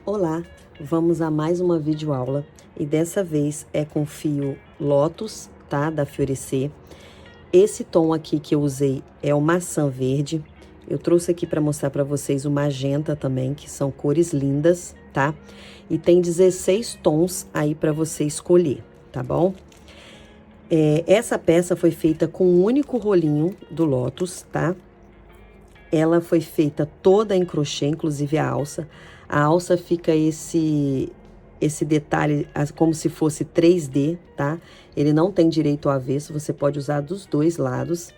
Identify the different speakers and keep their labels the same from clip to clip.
Speaker 1: Olá, vamos a mais uma videoaula e dessa vez é com fio Lotus, tá? Da Fiorecer. Esse tom aqui que eu usei é o maçã verde. Eu trouxe aqui para mostrar para vocês o magenta também, que são cores lindas, tá? E tem 16 tons aí para você escolher, tá bom? Essa peça foi feita com um único rolinho do Lotus, tá? Ela foi feita toda em crochê, inclusive a alça. A alça fica esse detalhe como se fosse 3D, tá? Ele não tem direito ao avesso, você pode usar dos dois lados.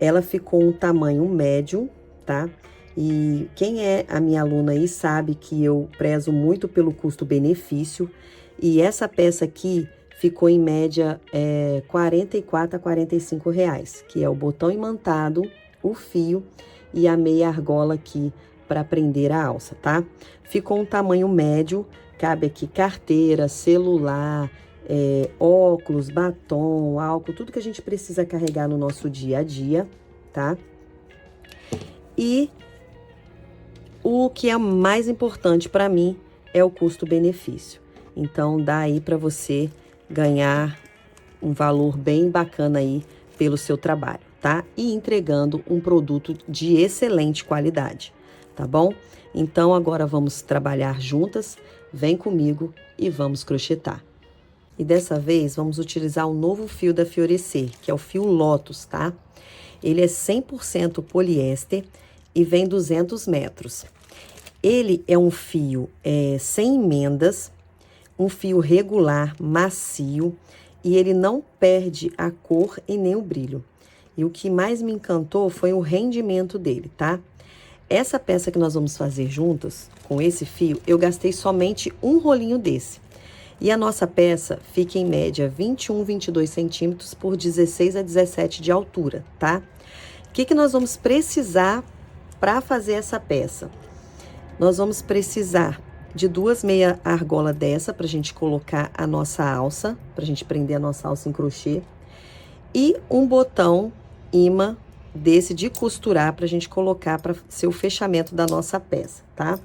Speaker 1: Ela ficou um tamanho médio, tá? E quem é a minha aluna aí sabe que eu prezo muito pelo custo-benefício. E essa peça aqui ficou em média R$ 44 a R$ 45, que é o botão imantado, o fio e a meia argola aqui para prender a alça, tá? Ficou um tamanho médio, cabe aqui carteira, celular, óculos, batom, álcool, tudo que a gente precisa carregar no nosso dia a dia, tá? E o que é mais importante para mim é o custo-benefício. Então, dá aí para você ganhar um valor bem bacana aí pelo seu trabalho, tá? E entregando um produto de excelente qualidade, tá bom? Então, agora vamos trabalhar juntas. Vem comigo e vamos crochetar. E dessa vez, vamos utilizar um novo fio da Fiorecer, que é o fio Lotus, tá? Ele é 100% poliéster e vem 200 metros. Ele é um fio sem emendas, um fio regular, macio, e ele não perde a cor e nem o brilho. E o que mais me encantou foi o rendimento dele, tá? Essa peça que nós vamos fazer juntas, com esse fio, eu gastei somente um rolinho desse. E a nossa peça fica em média 21, 22 centímetros por 16 a 17 de altura, tá? O que nós vamos precisar para fazer essa peça? Nós vamos precisar de 2 meia argola dessa pra gente colocar a nossa alça, pra gente prender a nossa alça em crochê. E um botão imã desse de costurar pra gente colocar para ser o fechamento da nossa peça, tá?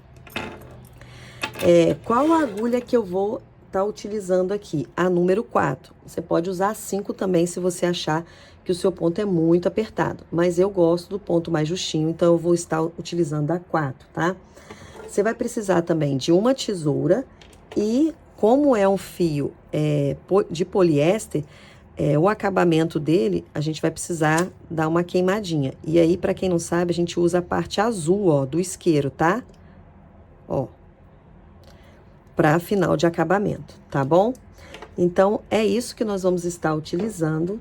Speaker 1: Qual a agulha que eu vou estar utilizando aqui? A número 4. Você pode usar a 5 também se você achar que o seu ponto é muito apertado. Mas eu gosto do ponto mais justinho, então eu vou estar utilizando a 4, tá? Você vai precisar também de uma tesoura e, como é um fio de poliéster, o acabamento dele, a gente vai precisar dar uma queimadinha. E aí, para quem não sabe, a gente usa a parte azul, ó, do isqueiro, tá? Ó, para final de acabamento, tá bom? Então, é isso que nós vamos estar utilizando.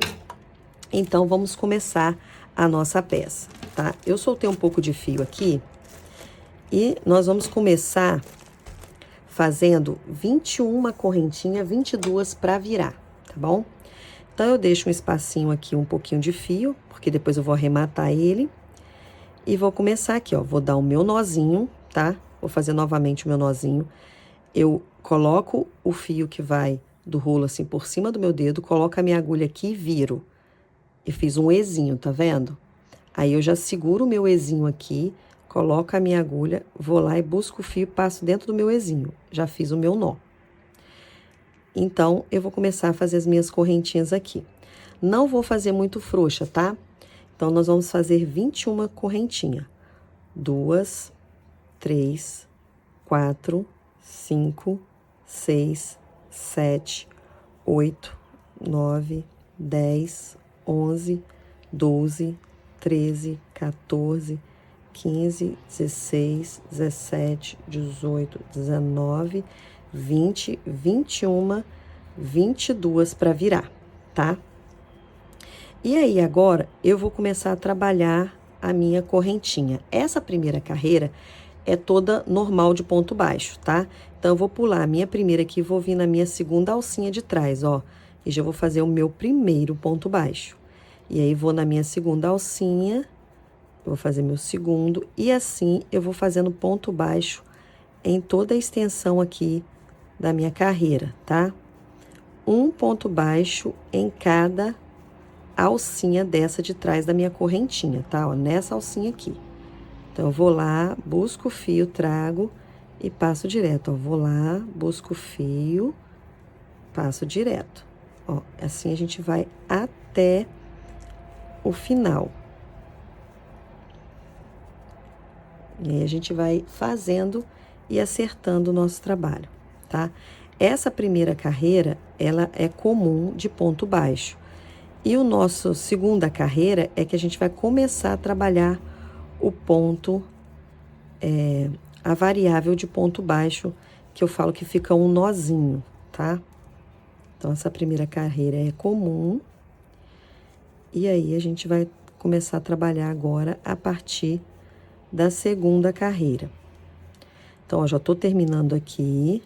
Speaker 1: Então, vamos começar a nossa peça, tá? Eu soltei um pouco de fio aqui. E nós vamos começar fazendo 21 correntinhas, 22 para virar, tá bom? Então, eu deixo um espacinho aqui, um pouquinho de fio, porque depois eu vou arrematar ele. E vou começar aqui, ó, vou dar o meu nozinho, tá? Vou fazer novamente o meu nozinho. Eu coloco o fio que vai do rolo assim por cima do meu dedo, coloco a minha agulha aqui e viro. E fiz um Ezinho, tá vendo? Aí eu já seguro o meu Ezinho aqui, coloco a minha agulha, vou lá e busco o fio e passo dentro do meu Ezinho. Já fiz o meu nó. Então, eu vou começar a fazer as minhas correntinhas aqui. Não vou fazer muito frouxa, tá? Então, nós vamos fazer 21 correntinhas. 2, 3, 4, 5, 6, 7, 8, 9, 10, 11, 12, 13, 14, 15, 16, 17, 18, 19, 20, 21, 22 para virar, tá? E aí, agora, eu vou começar a trabalhar a minha correntinha. Essa primeira carreira é toda normal de ponto baixo, tá? Então, eu vou pular a minha primeira aqui e vou vir na minha segunda alcinha de trás, ó. E já vou fazer o meu primeiro ponto baixo. E aí, vou na minha segunda alcinha, vou fazer meu segundo, e assim eu vou fazendo ponto baixo em toda a extensão aqui da minha carreira, tá? Um ponto baixo em cada alcinha dessa de trás da minha correntinha, tá? Ó, nessa alcinha aqui. Então, eu vou lá, busco o fio, trago e passo direto, ó. Vou lá, busco o fio, passo direto. Ó, assim a gente vai até o final. E aí a gente vai fazendo e acertando o nosso trabalho, tá? Essa primeira carreira, ela é comum de ponto baixo. E o nosso segunda carreira é que a gente vai começar a trabalhar o ponto, a variável de ponto baixo, que eu falo que fica um nozinho, tá? Então, essa primeira carreira é comum. E aí, a gente vai começar a trabalhar agora a partir da segunda carreira. Então, ó, já tô terminando aqui.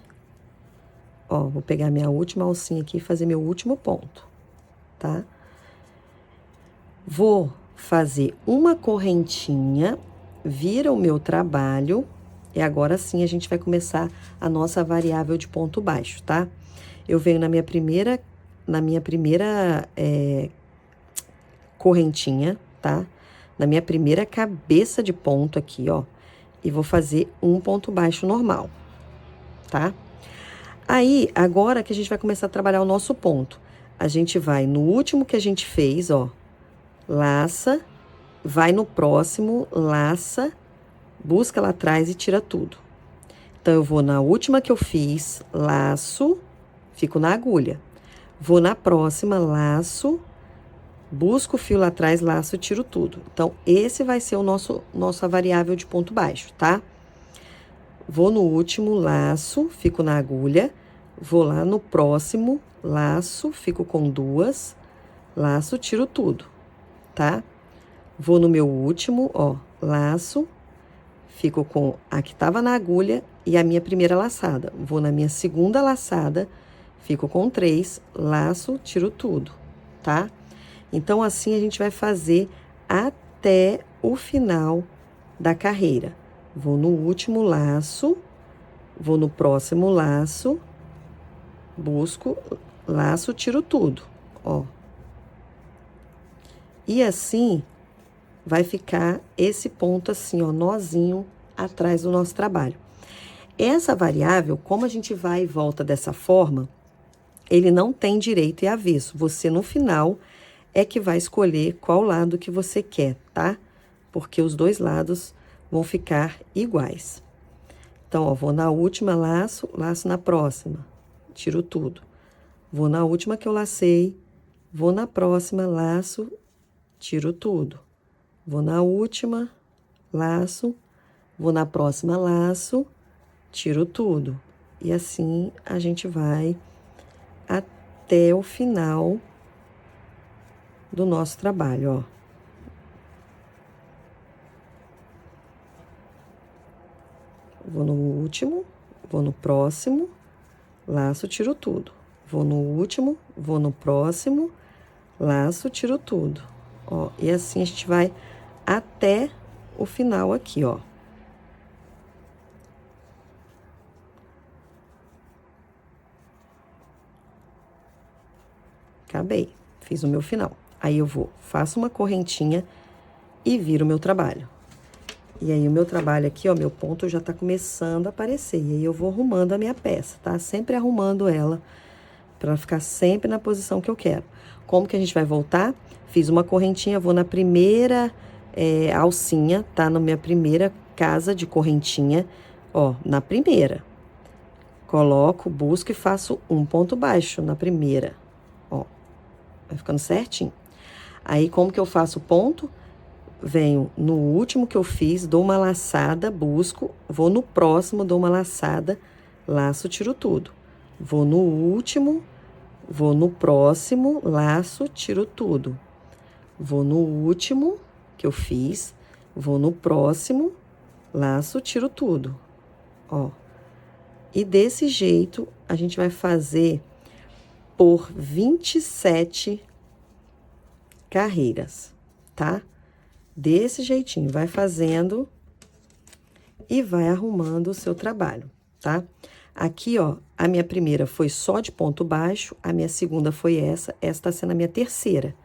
Speaker 1: Ó, vou pegar minha última alcinha aqui e fazer meu último ponto, tá? Vou fazer uma correntinha, vira o meu trabalho, e agora sim a gente vai começar a nossa variável de ponto baixo, tá? Eu venho na minha primeira correntinha, tá? Na minha primeira cabeça de ponto aqui, ó, e vou fazer um ponto baixo normal, tá? Aí, agora que a gente vai começar a trabalhar o nosso ponto, a gente vai no último que a gente fez, ó, laça, vai no próximo, laça, busca lá atrás e tira tudo. Então, eu vou na última que eu fiz, laço, fico na agulha. Vou na próxima, laço, busco o fio lá atrás, laço, tiro tudo. Então, esse vai ser o nossa variável de ponto baixo, tá? Vou no último, laço, fico na agulha. Vou lá no próximo, laço, fico com duas, laço, tiro tudo, tá? Vou no meu último, ó, laço, fico com a que tava na agulha e a minha primeira laçada. Vou na minha segunda laçada, fico com 3, laço, tiro tudo, tá? Então, assim a gente vai fazer até o final da carreira. Vou no último laço, vou no próximo laço, busco, laço, tiro tudo, ó. E assim vai ficar esse ponto assim, ó, nozinho atrás do nosso trabalho. Essa variável, como a gente vai e volta dessa forma, ele não tem direito e avesso. Você, no final, é que vai escolher qual lado que você quer, tá? Porque os dois lados vão ficar iguais. Então, ó, vou na última, laço, laço na próxima, tiro tudo. Vou na última que eu lacei, vou na próxima, laço, tiro tudo. Vou na última, laço, vou na próxima, laço, tiro tudo. E assim a gente vai até o final do nosso trabalho, ó. Vou no último, vou no próximo, laço, tiro tudo. Vou no último, vou no próximo, laço, tiro tudo. Ó, e assim a gente vai até o final aqui, ó. Acabei, fiz o meu final. Aí eu vou, faço uma correntinha e viro o meu trabalho. E aí o meu trabalho aqui, ó, meu ponto já tá começando a aparecer. E aí eu vou arrumando a minha peça, tá? Sempre arrumando ela pra ela ficar sempre na posição que eu quero. Como que a gente vai voltar? Fiz uma correntinha, vou na primeira alcinha, tá? Na minha primeira casa de correntinha, ó, na primeira. Coloco, busco e faço um ponto baixo na primeira, ó. Vai ficando certinho. Aí, como que eu faço o ponto? Venho no último que eu fiz, dou uma laçada, busco, vou no próximo, dou uma laçada, laço, tiro tudo. Vou no último, vou no próximo, laço, tiro tudo. Vou no último que eu fiz, vou no próximo, laço, tiro tudo, ó. E desse jeito, a gente vai fazer por 27 carreiras, tá? Desse jeitinho, vai fazendo e vai arrumando o seu trabalho, tá? Aqui, ó, a minha primeira foi só de ponto baixo, a minha segunda foi essa tá sendo a minha terceira.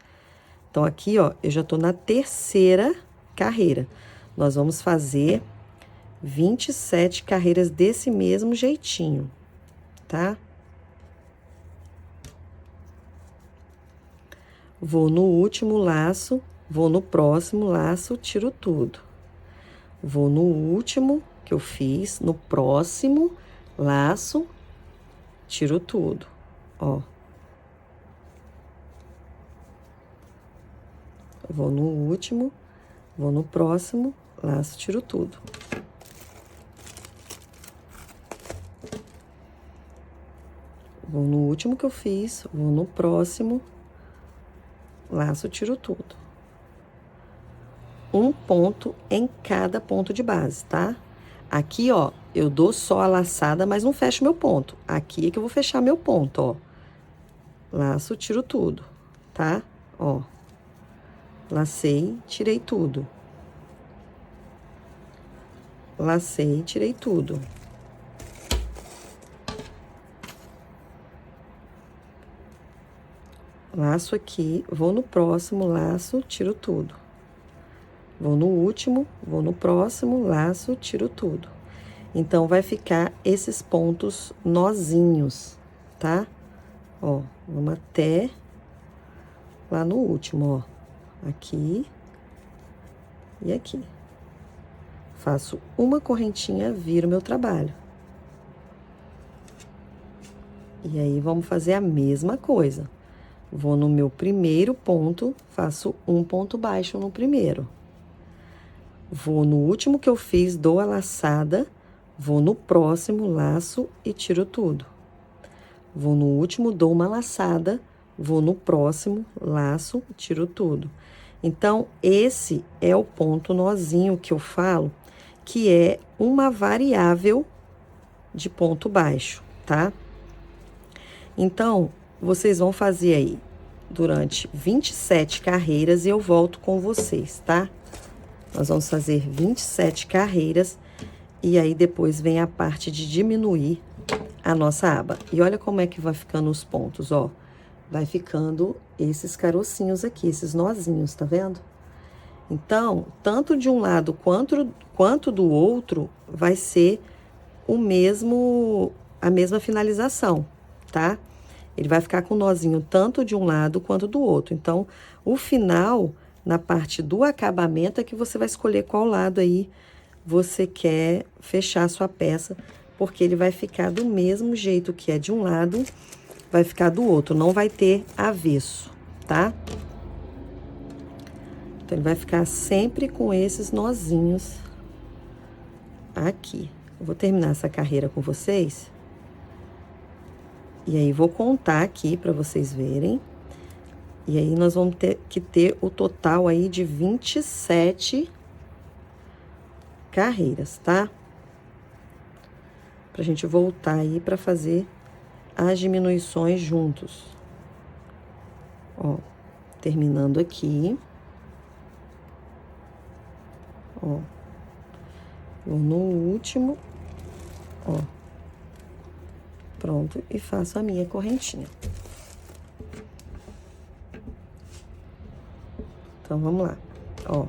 Speaker 1: Então, aqui, ó, eu já tô na terceira carreira. Nós vamos fazer 27 carreiras desse mesmo jeitinho, tá? Vou no último laço, vou no próximo laço, tiro tudo. Vou no último que eu fiz, no próximo laço, tiro tudo, ó. Vou no último, vou no próximo laço, tiro tudo. Vou no último que eu fiz, vou no próximo laço, tiro tudo. Um ponto em cada ponto de base, tá? Aqui, ó, eu dou só a laçada, mas não fecho meu ponto. Aqui é que eu vou fechar meu ponto, ó. Laço, tiro tudo, tá? Ó. Lacei, tirei tudo. Lacei, tirei tudo. Laço aqui, vou no próximo, laço, tiro tudo. Vou no último, vou no próximo, laço, tiro tudo. Então, vai ficar esses pontos nozinhos, tá? Ó, vamos até lá no último, ó. Aqui e aqui. Faço uma correntinha, viro meu trabalho. E aí, vamos fazer a mesma coisa. Vou no meu primeiro ponto, faço um ponto baixo no primeiro. Vou no último que eu fiz, dou a laçada, vou no próximo, laço e tiro tudo. Vou no último, dou uma laçada, vou no próximo, laço, tiro tudo. Então, esse é o ponto nozinho que eu falo, que é uma variável de ponto baixo, tá? Então, vocês vão fazer aí durante 27 carreiras e eu volto com vocês, tá? Nós vamos fazer 27 carreiras e aí depois vem a parte de diminuir a nossa aba. E olha como é que vai ficando os pontos, ó. Vai ficando esses carocinhos aqui, esses nozinhos, tá vendo? Então, tanto de um lado quanto do outro vai ser a mesma finalização, tá? Ele vai ficar com nozinho tanto de um lado quanto do outro. Então, o final, na parte do acabamento, é que você vai escolher qual lado aí você quer fechar a sua peça, porque ele vai ficar do mesmo jeito que é de um lado, vai ficar do outro, não vai ter avesso, tá? Então, ele vai ficar sempre com esses nozinhos aqui. Eu vou terminar essa carreira com vocês. E aí, vou contar aqui para vocês verem. E aí, nós vamos ter que ter o total aí de 27 carreiras, tá? Pra gente voltar aí pra fazer as diminuições juntos. Ó, terminando aqui. Ó. Vou no último, ó. Pronto, e faço a minha correntinha. Então, vamos lá, ó.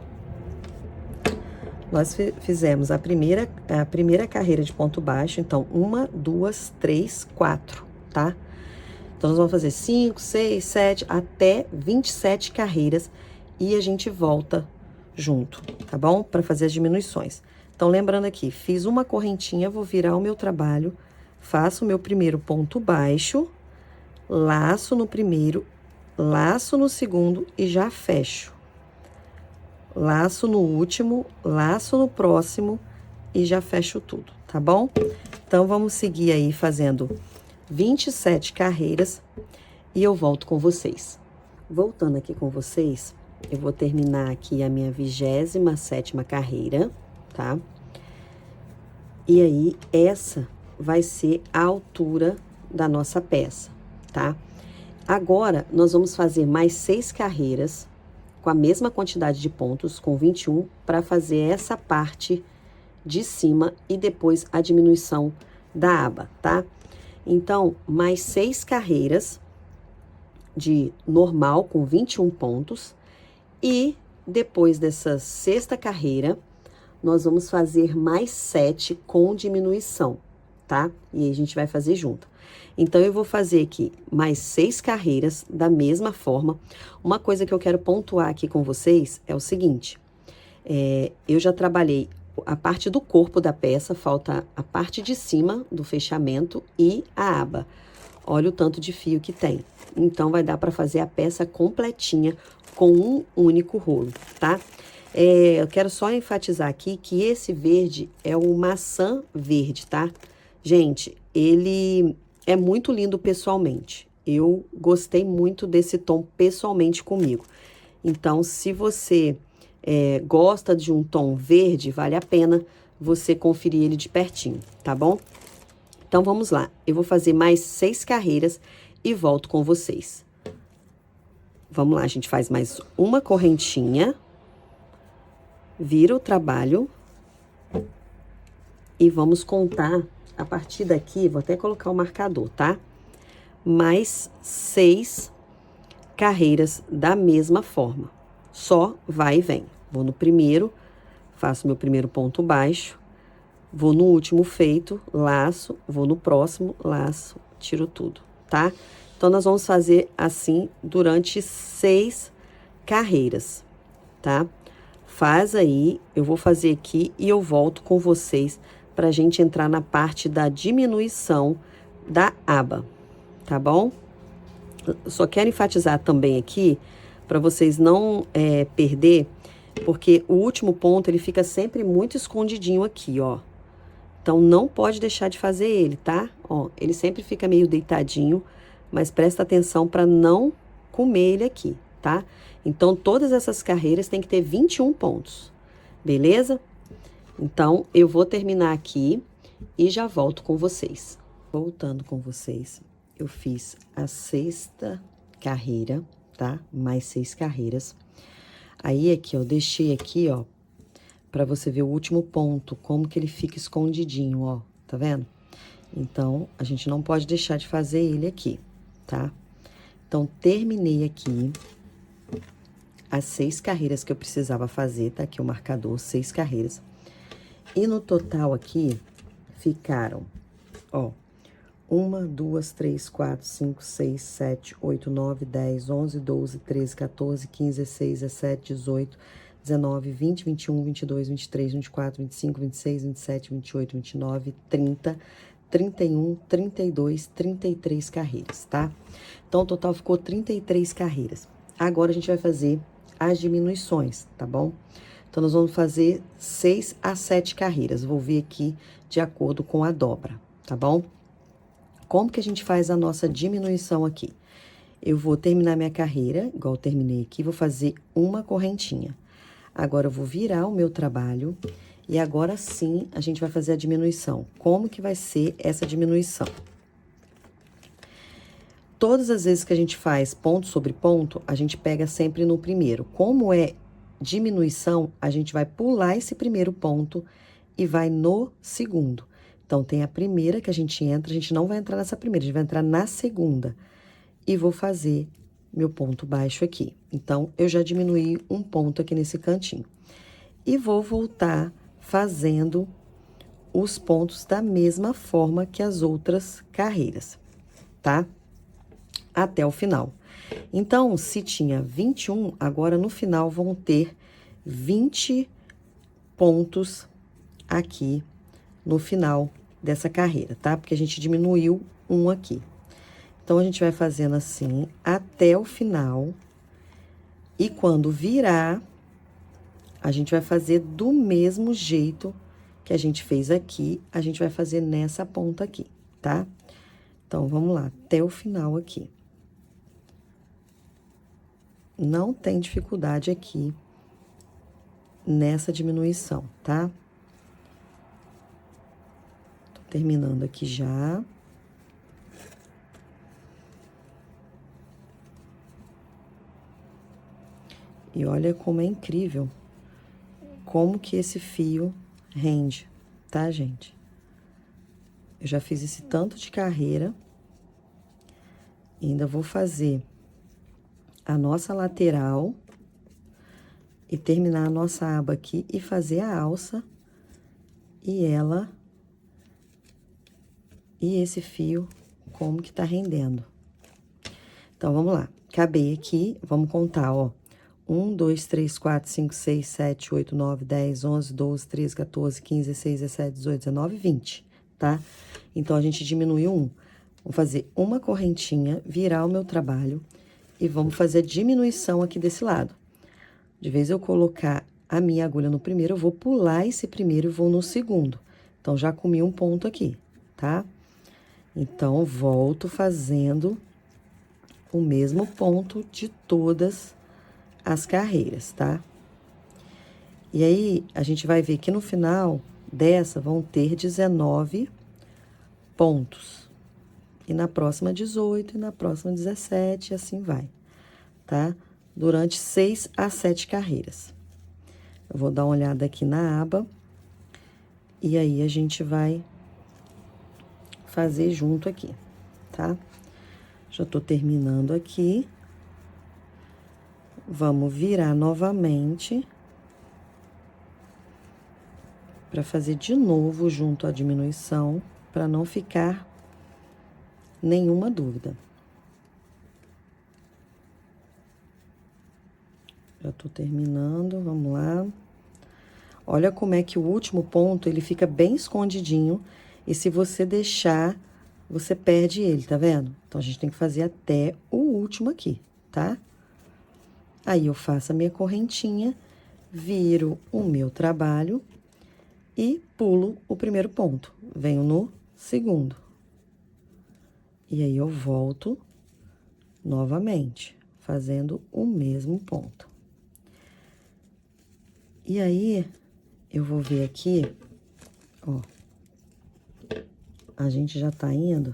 Speaker 1: Nós fizemos a primeira carreira de ponto baixo, então, 1, 2, 3, 4, tá? Então, nós vamos fazer 5, 6, 7, até 27 carreiras e a gente volta junto, tá bom? Para fazer as diminuições. Então, lembrando aqui, fiz uma correntinha, vou virar o meu trabalho, faço o meu primeiro ponto baixo, laço no primeiro, laço no segundo e já fecho. Laço no último, laço no próximo e já fecho tudo, tá bom? Então, vamos seguir aí fazendo 27 carreiras e eu volto com vocês. Voltando aqui com vocês, eu vou terminar aqui a minha 27ª carreira, tá? E aí, essa vai ser a altura da nossa peça, tá? Agora, nós vamos fazer mais 6 carreiras com a mesma quantidade de pontos, com 21, para fazer essa parte de cima e depois a diminuição da aba, tá? Então, mais 6 carreiras de normal com 21 pontos e depois dessa 6ª carreira, nós vamos fazer mais 7 com diminuição, tá? E aí a gente vai fazer junto. Então, eu vou fazer aqui mais 6 carreiras da mesma forma. Uma coisa que eu quero pontuar aqui com vocês é o seguinte. Eu já trabalhei a parte do corpo da peça, falta a parte de cima do fechamento e a aba. Olha o tanto de fio que tem. Então, vai dar para fazer a peça completinha com um único rolo, tá? Eu quero só enfatizar aqui que esse verde é o maçã verde, tá? Gente, ele é muito lindo pessoalmente. Eu gostei muito desse tom pessoalmente comigo. Então, se você gosta de um tom verde, vale a pena você conferir ele de pertinho, tá bom? Então, vamos lá. Eu vou fazer mais 6 carreiras e volto com vocês. Vamos lá, a gente faz mais uma correntinha. Vira o trabalho. E vamos contar, a partir daqui, vou até colocar o marcador, tá? Mais 6 carreiras da mesma forma. Só vai e vem. Vou no primeiro, faço meu primeiro ponto baixo, vou no último feito, laço, vou no próximo, laço, tiro tudo, tá? Então, nós vamos fazer assim durante 6 carreiras, tá? Faz aí, eu vou fazer aqui e eu volto com vocês pra gente entrar na parte da diminuição da aba, tá bom? Só quero enfatizar também aqui, para vocês não perder, porque o último ponto, ele fica sempre muito escondidinho aqui, ó. Então, não pode deixar de fazer ele, tá? Ó, ele sempre fica meio deitadinho, mas presta atenção para não comer ele aqui, tá? Então, todas essas carreiras tem que ter 21 pontos, beleza? Então, eu vou terminar aqui e já volto com vocês. Voltando com vocês, eu fiz a 6ª carreira, tá? Mais 6 carreiras. Aí, aqui, ó, deixei aqui, ó, pra você ver o último ponto, como que ele fica escondidinho, ó, tá vendo? Então, a gente não pode deixar de fazer ele aqui, tá? Então, terminei aqui as 6 carreiras que eu precisava fazer, tá aqui o marcador, 6 carreiras. E no total aqui, ficaram, ó, 1, 2, 3, 4, 5, 6, 7, 8, 9, 10, 11, 12, 13, 14, 15, 16, 17, 18, 19, 20, 21, 22, 23, 24, 25, 26, 27, 28, 29, 30, 31, 32, 33 carreiras, tá? Então, o total ficou 33 carreiras. Agora, a gente vai fazer as diminuições, tá bom? Então, nós vamos fazer 6 a 7 carreiras. Vou ver aqui de acordo com a dobra, tá bom? Como que a gente faz a nossa diminuição aqui? Eu vou terminar minha carreira, igual eu terminei aqui, vou fazer uma correntinha. Agora, eu vou virar o meu trabalho e agora sim a gente vai fazer a diminuição. Como que vai ser essa diminuição? Todas as vezes que a gente faz ponto sobre ponto, a gente pega sempre no primeiro. Como é diminuição, a gente vai pular esse primeiro ponto e vai no segundo. Então, tem a primeira que a gente entra, a gente não vai entrar nessa primeira, a gente vai entrar na segunda. E vou fazer meu ponto baixo aqui. Então, eu já diminuí um ponto aqui nesse cantinho. E vou voltar fazendo os pontos da mesma forma que as outras carreiras, tá? Até o final. Então, se tinha 21, agora no final vão ter 20 pontos aqui no final dessa carreira, tá? Porque a gente diminuiu um aqui. Então, a gente vai fazendo assim até o final. E quando virar, a gente vai fazer do mesmo jeito que a gente fez aqui, a gente vai fazer nessa ponta aqui, tá? Então, vamos lá, até o final aqui. Não tem dificuldade aqui nessa diminuição, tá? Tô terminando aqui já. E olha como é incrível como que esse fio rende, tá, gente? Eu já fiz esse tanto de carreira. E ainda vou fazer a nossa lateral e terminar a nossa aba aqui e fazer a alça e esse fio como que tá rendendo. Então, vamos lá. Acabei aqui, vamos contar, ó. 1, 2, 3, 4, 5, 6, 7, 8, 9, 10, 11, 12, 13, 14, 15, 16, 17, 18, 19, 20, tá? Então, a gente diminuiu um. Vou fazer uma correntinha, virar o meu trabalho e vamos fazer a diminuição aqui desse lado. De vez eu colocar a minha agulha no primeiro, eu vou pular esse primeiro e vou no segundo. Então, já comi um ponto aqui, tá? Então, volto fazendo o mesmo ponto de todas as carreiras, tá? E aí, a gente vai ver que no final dessa vão ter 19 pontos. E na próxima 18, e na próxima 17, e assim vai, tá? Durante 6 a 7 carreiras. Eu vou dar uma olhada aqui na aba. E aí, a gente vai fazer junto aqui, tá? Já tô terminando aqui. Vamos virar novamente. Para fazer de novo junto à diminuição, para não ficar nenhuma dúvida. Já tô terminando, vamos lá. Olha como é que o último ponto, ele fica bem escondidinho. E se você deixar, você perde ele, tá vendo? Então, a gente tem que fazer até o último aqui, tá? Aí, eu faço a minha correntinha, viro o meu trabalho e pulo o primeiro ponto. Venho no segundo. E aí, eu volto novamente, fazendo o mesmo ponto. E aí, eu vou ver aqui, ó, a gente já tá indo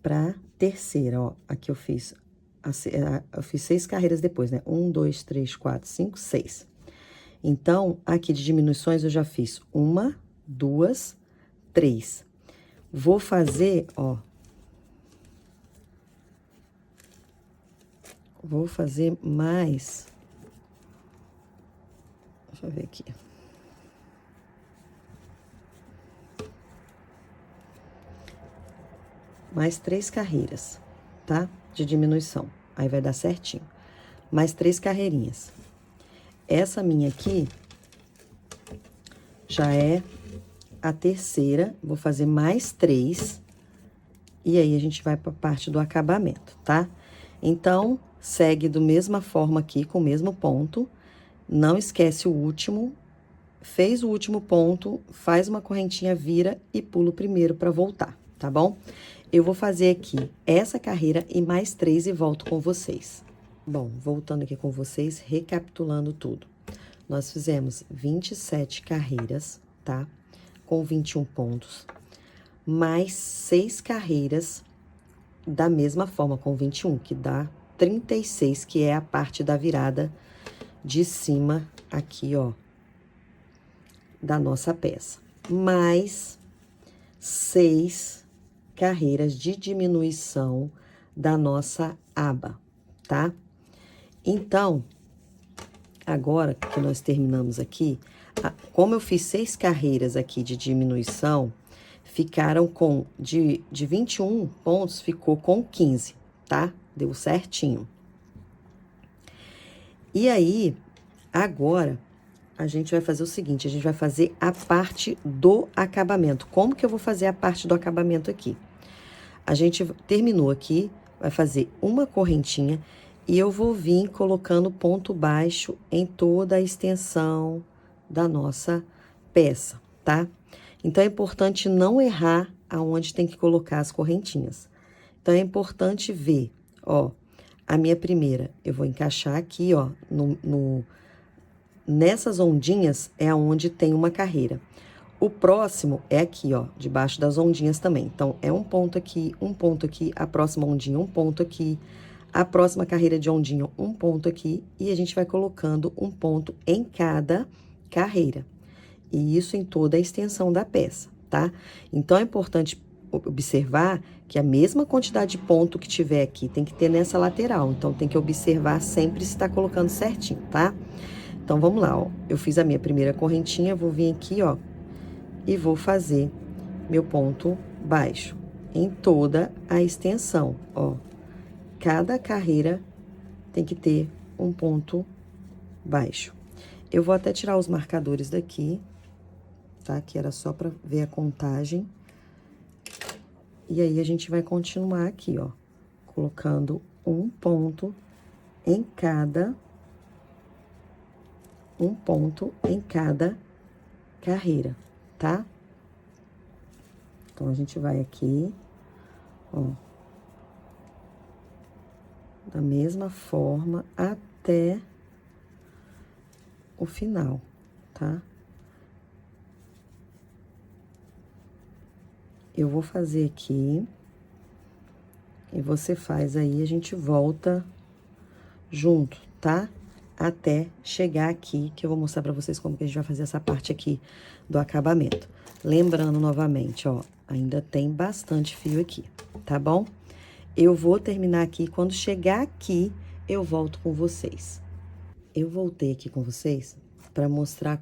Speaker 1: pra terceira, ó. Aqui eu fiz 6 carreiras depois, né? 1, 2, 3, 4, 5, 6. Então, aqui de diminuições eu já fiz 1, 2, 3. Vou fazer, ó. Vou fazer mais. Deixa eu ver aqui. Mais 3 carreiras, tá? De diminuição. Aí vai dar certinho. Mais 3 carreirinhas. Essa minha aqui já é a terceira. Vou fazer mais 3. E aí, a gente vai pra parte do acabamento, tá? Então, segue da mesma forma aqui, com o mesmo ponto. Não esquece o último. Fez o último ponto, faz uma correntinha, vira e pula o primeiro pra voltar, tá bom? Eu vou fazer aqui essa carreira e mais 3 e volto com vocês. Bom, voltando aqui com vocês, recapitulando tudo. Nós fizemos 27 carreiras, tá? Com 21 pontos. Mais 6 carreiras da mesma forma, com 21, que dá 36, que é a parte da virada de cima aqui, ó, da nossa peça. Mais 6 carreiras de diminuição da nossa aba, tá? Então, agora que nós terminamos aqui, como eu fiz 6 carreiras aqui de diminuição, ficaram com, de 21 pontos, ficou com 15, tá? Deu certinho. E aí, agora, a gente vai fazer o seguinte, a gente vai fazer a parte do acabamento. Como que eu vou fazer a parte do acabamento aqui? A gente terminou aqui, vai fazer uma correntinha e eu vou vir colocando ponto baixo em toda a extensão da nossa peça, tá? Então, é importante não errar aonde tem que colocar as correntinhas. Então, é importante ver, ó, a minha primeira, eu vou encaixar aqui, ó, nessas ondinhas é aonde tem uma carreira. O próximo é aqui, ó, debaixo das ondinhas também. Então, é um ponto aqui, a próxima ondinha, um ponto aqui, a próxima carreira de ondinha, um ponto aqui, e a gente vai colocando um ponto em cada carreira. E isso em toda a extensão da peça, tá? Então, é importante observar que a mesma quantidade de ponto que tiver aqui tem que ter nessa lateral. Então, tem que observar sempre se tá colocando certinho, tá? Então, vamos lá, ó. Eu fiz a minha primeira correntinha, vou vir aqui, ó, e vou fazer meu ponto baixo em toda a extensão, ó. Cada carreira tem que ter um ponto baixo. Eu vou até tirar os marcadores daqui, tá? Que era só pra ver a contagem. E aí, a gente vai continuar aqui, ó, colocando um ponto em cada carreira, tá? Então, a gente vai aqui, ó, da mesma forma até o final, tá? Eu vou fazer aqui e você faz aí, a gente volta junto, tá? Até chegar aqui, que eu vou mostrar pra vocês como que a gente vai fazer essa parte aqui do acabamento. Lembrando novamente, ó, ainda tem bastante fio aqui, tá bom? Eu vou terminar aqui, quando chegar aqui, eu volto com vocês. Eu voltei aqui com vocês pra mostrar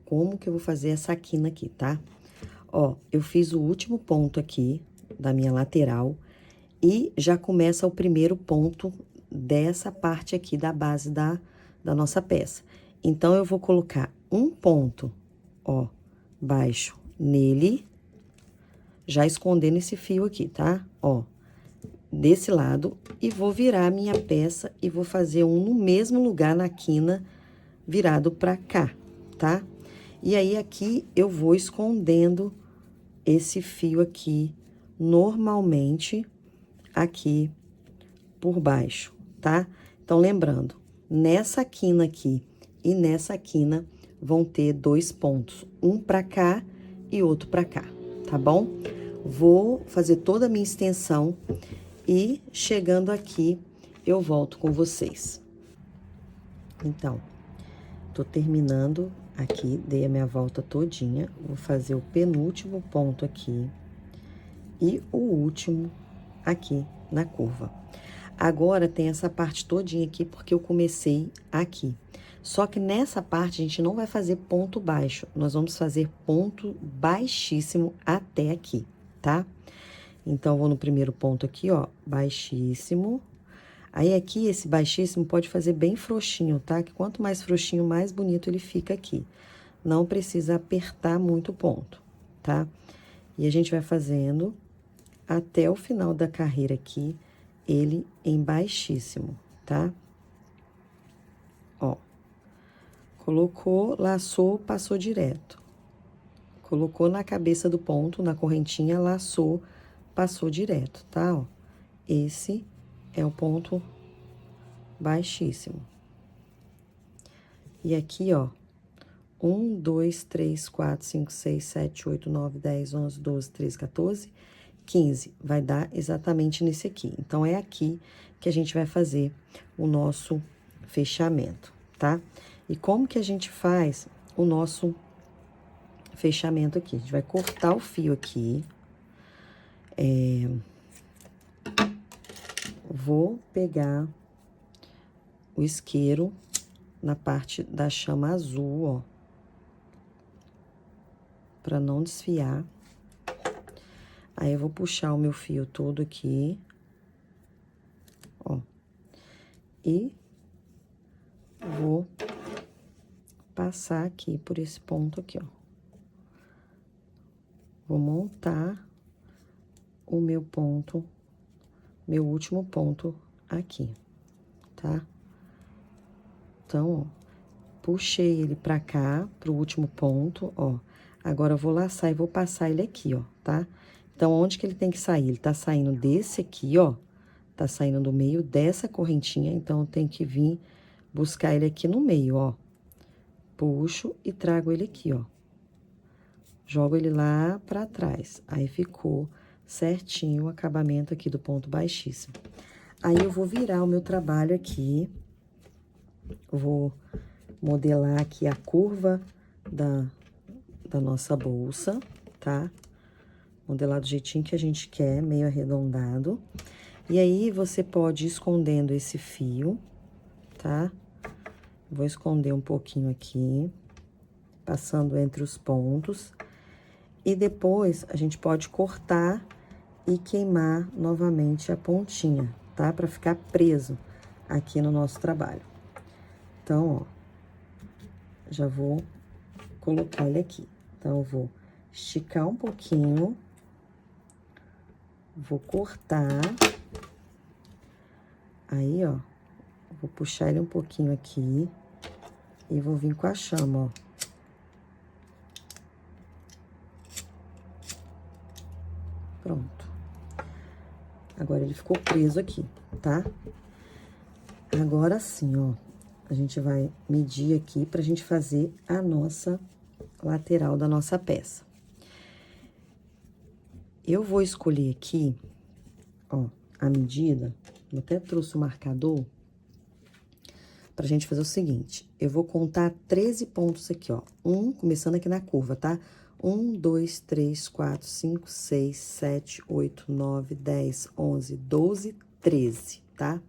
Speaker 1: como que eu vou fazer essa quina aqui, tá? Ó, eu fiz o último ponto aqui da minha lateral e já começa o primeiro ponto dessa parte aqui da base da nossa peça. Então, eu vou colocar um ponto, ó, baixo nele, já escondendo esse fio aqui, tá? Ó, desse lado, e vou virar a minha peça e vou fazer um no mesmo lugar na quina, virado pra cá, tá? E aí, aqui, eu vou escondendo esse fio aqui, normalmente, aqui por baixo, tá? Então, lembrando, nessa quina aqui e nessa quina vão ter dois pontos, um pra cá e outro pra cá, tá bom? Vou fazer toda a minha extensão e chegando aqui, eu volto com vocês. Então, tô terminando aqui, dei a minha volta todinha, vou fazer o penúltimo ponto aqui e o último aqui na curva. Agora, tem essa parte todinha aqui, porque eu comecei aqui. Só que nessa parte, a gente não vai fazer ponto baixo, nós vamos fazer ponto baixíssimo até aqui, tá? Então, vou no primeiro ponto aqui, ó, baixíssimo. Aí, aqui, esse baixíssimo pode fazer bem frouxinho, tá? Que quanto mais frouxinho, mais bonito ele fica aqui. Não precisa apertar muito o ponto, tá? E a gente vai fazendo até o final da carreira aqui, ele em baixíssimo, tá? Ó. Colocou, laçou, passou direto. Colocou na cabeça do ponto, na correntinha, laçou, passou direto, tá? Ó. Esse é o ponto baixíssimo. E aqui, ó, 1, 2, 3, 4, 5, 6, 7, 8, 9, 10, 11, 12, 13, 14, 15. Vai dar exatamente nesse aqui. Então, é aqui que a gente vai fazer o nosso fechamento, tá? E como que a gente faz o nosso fechamento aqui? A gente vai cortar o fio aqui. Vou pegar o isqueiro na parte da chama azul, ó. Pra não desfiar. Aí, eu vou puxar o meu fio todo aqui. Ó. E vou passar aqui por esse ponto aqui, ó. Vou montar o meu ponto, meu último ponto aqui, tá? Então, ó, puxei ele pra cá, pro último ponto, ó. Agora, eu vou laçar e vou passar ele aqui, ó, tá? Então, onde que ele tem que sair? Ele tá saindo desse aqui, ó. Tá saindo do meio dessa correntinha, então, eu tenho que vir buscar ele aqui no meio, ó. Puxo e trago ele aqui, ó. Jogo ele lá pra trás. Aí, ficou certinho o acabamento aqui do ponto baixíssimo. Aí, eu vou virar o meu trabalho aqui. Vou modelar aqui a curva da nossa bolsa, tá? Modelar do jeitinho que a gente quer, meio arredondado. E aí, você pode ir escondendo esse fio, tá? Vou esconder um pouquinho aqui, passando entre os pontos. E depois, a gente pode cortar e queimar novamente a pontinha, tá? Pra ficar preso aqui no nosso trabalho. Então, ó, já vou colocar ele aqui. Então, eu vou esticar um pouquinho, vou cortar. Aí, ó, vou puxar ele um pouquinho aqui e vou vir com a chama, ó. Pronto. Agora, ele ficou preso aqui, tá? Agora sim, ó, a gente vai medir aqui pra gente fazer a nossa lateral da nossa peça. Eu vou escolher aqui, ó, a medida. Eu até trouxe o marcador pra gente fazer o seguinte. Eu vou contar 13 pontos aqui, ó. Começando aqui na curva, tá? 1, 2, 3, 4, 5, 6, 7, 8, 9, 10, 11, 12, 13, tá?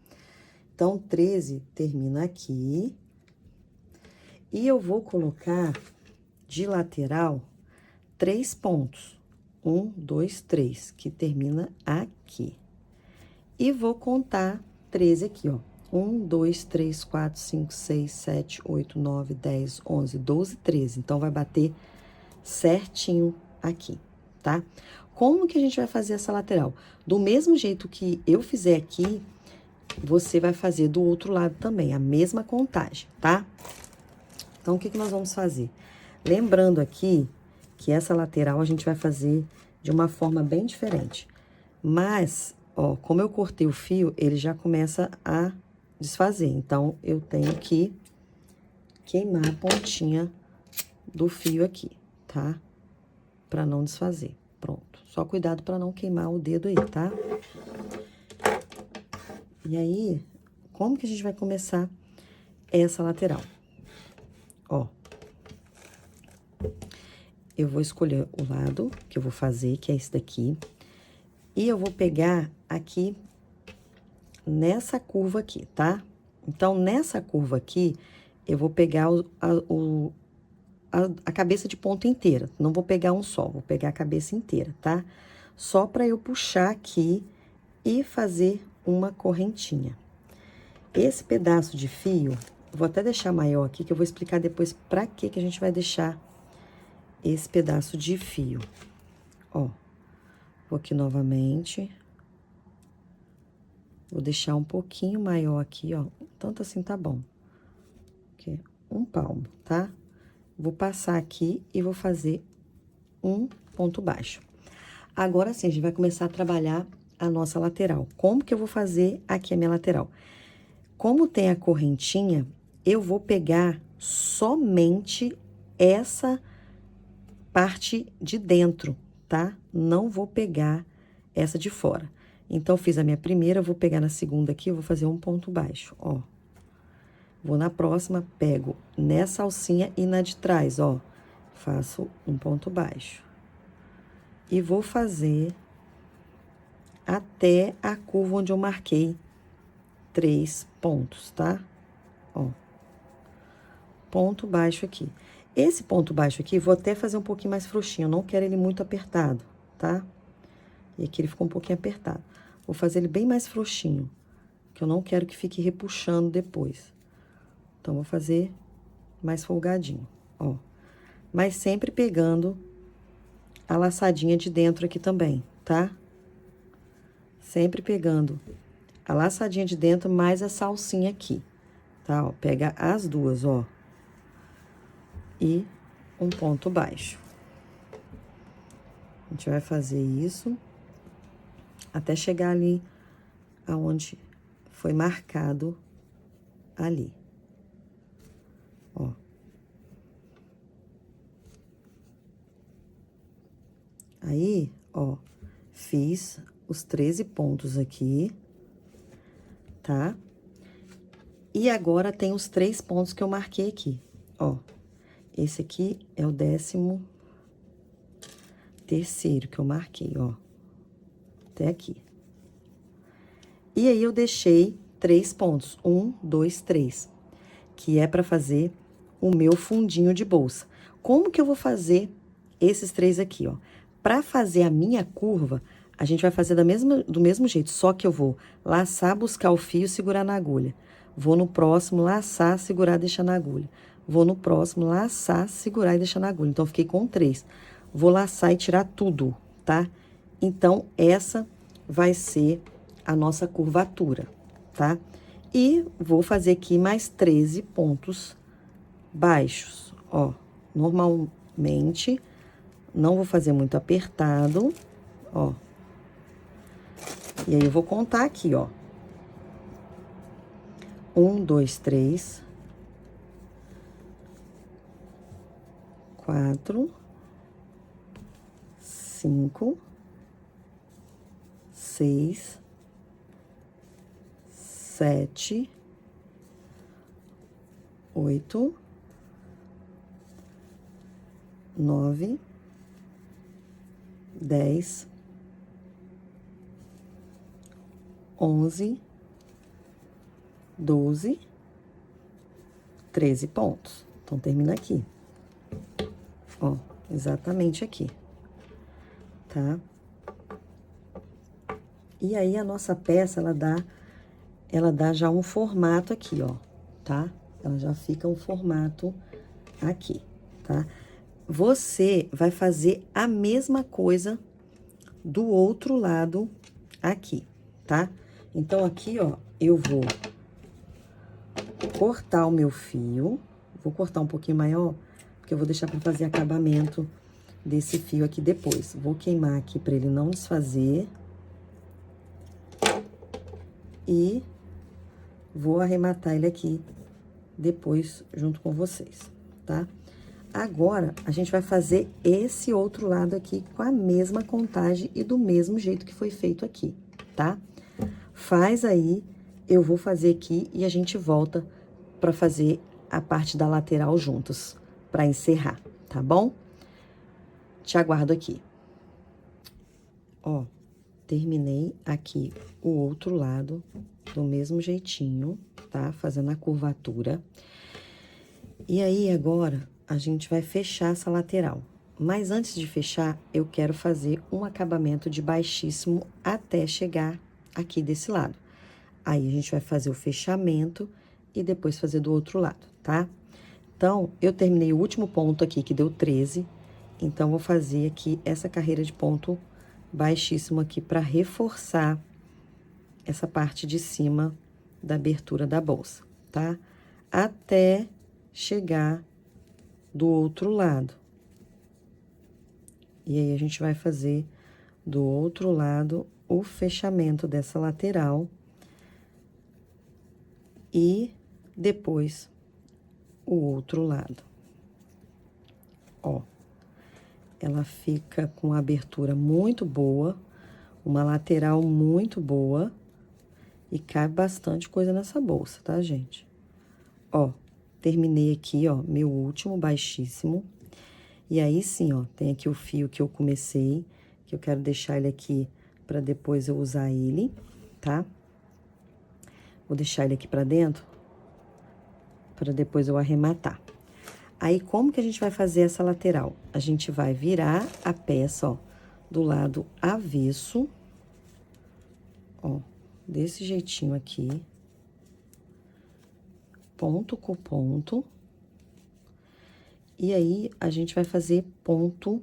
Speaker 1: Então, 13 termina aqui. E eu vou colocar de lateral 3 pontos. 1, 2, 3, que termina aqui. E vou contar 13 aqui, ó. 1, 2, 3, 4, 5, 6, 7, 8, 9, 10, 11, 12, 13. Então, vai bater certinho aqui, tá? Como que a gente vai fazer essa lateral? Do mesmo jeito que eu fizer aqui, você vai fazer do outro lado também, a mesma contagem, tá? Então, o que nós vamos fazer? Lembrando aqui que essa lateral a gente vai fazer de uma forma bem diferente. Mas, ó, como eu cortei o fio, ele já começa a desfazer. Então, eu tenho que queimar a pontinha do fio aqui, tá? Pra não desfazer. Pronto. Só cuidado pra não queimar o dedo aí, tá? E aí, como que a gente vai começar essa lateral? Ó. Eu vou escolher o lado que eu vou fazer, que é esse daqui. E eu vou pegar aqui, nessa curva aqui, tá? Então, nessa curva aqui, eu vou pegar a cabeça de ponta inteira. Não vou pegar um só, vou pegar a cabeça inteira, tá? Só pra eu puxar aqui e fazer uma correntinha. Esse pedaço de fio, vou até deixar maior aqui, que eu vou explicar depois pra que a gente vai deixar esse pedaço de fio. Ó, vou aqui novamente. Vou deixar um pouquinho maior aqui, ó. Tanto assim tá bom. Aqui, um palmo, tá? Vou passar aqui e vou fazer um ponto baixo. Agora sim, a gente vai começar a trabalhar a nossa lateral. Como que eu vou fazer aqui a minha lateral? Como tem a correntinha, eu vou pegar somente essa parte de dentro, tá? Não vou pegar essa de fora. Então, fiz a minha primeira, vou pegar na segunda aqui, eu vou fazer um ponto baixo, ó. Vou na próxima, pego nessa alcinha e na de trás, ó. Faço um ponto baixo. E vou fazer até a curva onde eu marquei 3 pontos, tá? Ó. Ponto baixo aqui. Esse ponto baixo aqui, vou até fazer um pouquinho mais frouxinho, eu não quero ele muito apertado, tá? E aqui ele ficou um pouquinho apertado. Vou fazer ele bem mais frouxinho, que eu não quero que fique repuxando depois. Então, vou fazer mais folgadinho, ó. Mas sempre pegando a laçadinha de dentro aqui também, tá? Sempre pegando a laçadinha de dentro mais a salsinha aqui, tá? Ó, pega as duas, ó. E um ponto baixo. A gente vai fazer isso até chegar ali aonde foi marcado ali. Ó. Aí, ó, fiz os 13 pontos aqui, tá? E agora tem os 3 pontos que eu marquei aqui, ó. Esse aqui é o 13º que eu marquei, ó. Até aqui. E aí, eu deixei 3 pontos. 1, 2, 3. que é para fazer o meu fundinho de bolsa. Como que eu vou fazer esses 3 aqui, ó? Para fazer a minha curva, a gente vai fazer do mesmo jeito, só que eu vou laçar, buscar o fio, segurar na agulha. Vou no próximo, laçar, segurar, deixar na agulha. Vou no próximo, laçar, segurar e deixar na agulha. Então, eu fiquei com 3. Vou laçar e tirar tudo, tá? Então, essa vai ser a nossa curvatura, tá? E vou fazer aqui mais 13 pontos baixos, ó. Normalmente, não vou fazer muito apertado, ó. E aí, eu vou contar aqui, ó. 1, 2, 3, 4, 5, 6, 7, 8, 9, 10, 11, 12, 13 pontos. Então, termina aqui. Ó, exatamente aqui, tá? E aí, a nossa peça, ela dá já um formato aqui, ó, tá? Ela já fica um formato aqui, tá? Você vai fazer a mesma coisa do outro lado aqui, tá? Então, aqui, ó, eu vou cortar o meu fio. Vou cortar um pouquinho maior, porque eu vou deixar para fazer acabamento desse fio aqui depois. Vou queimar aqui para ele não desfazer. E vou arrematar ele aqui depois junto com vocês, tá? Agora, a gente vai fazer esse outro lado aqui com a mesma contagem e do mesmo jeito que foi feito aqui, tá? Faz aí, eu vou fazer aqui e a gente volta para fazer a parte da lateral juntos, para encerrar, tá bom? Te aguardo aqui. Ó, terminei aqui o outro lado do mesmo jeitinho, tá? Fazendo a curvatura. E aí, agora, a gente vai fechar essa lateral. Mas antes de fechar, eu quero fazer um acabamento de baixíssimo até chegar aqui desse lado. Aí, a gente vai fazer o fechamento e depois fazer do outro lado, tá? Então, eu terminei o último ponto aqui, que deu 13. Então, vou fazer aqui essa carreira de ponto baixíssimo aqui para reforçar essa parte de cima da abertura da bolsa, tá? Até chegar do outro lado. E aí, a gente vai fazer do outro lado o fechamento dessa lateral. E depois o outro lado. Ó, ela fica com a abertura muito boa, uma lateral muito boa e cabe bastante coisa nessa bolsa, tá, gente? Ó, terminei aqui, ó, meu último baixíssimo. E aí, sim, ó, tem aqui o fio que eu comecei, que eu quero deixar ele aqui pra depois eu usar ele, tá? Vou deixar ele aqui pra dentro, pra depois eu arrematar. Aí, como que a gente vai fazer essa lateral? A gente vai virar a peça, ó, do lado avesso, ó, desse jeitinho aqui, ponto com ponto. E aí, a gente vai fazer ponto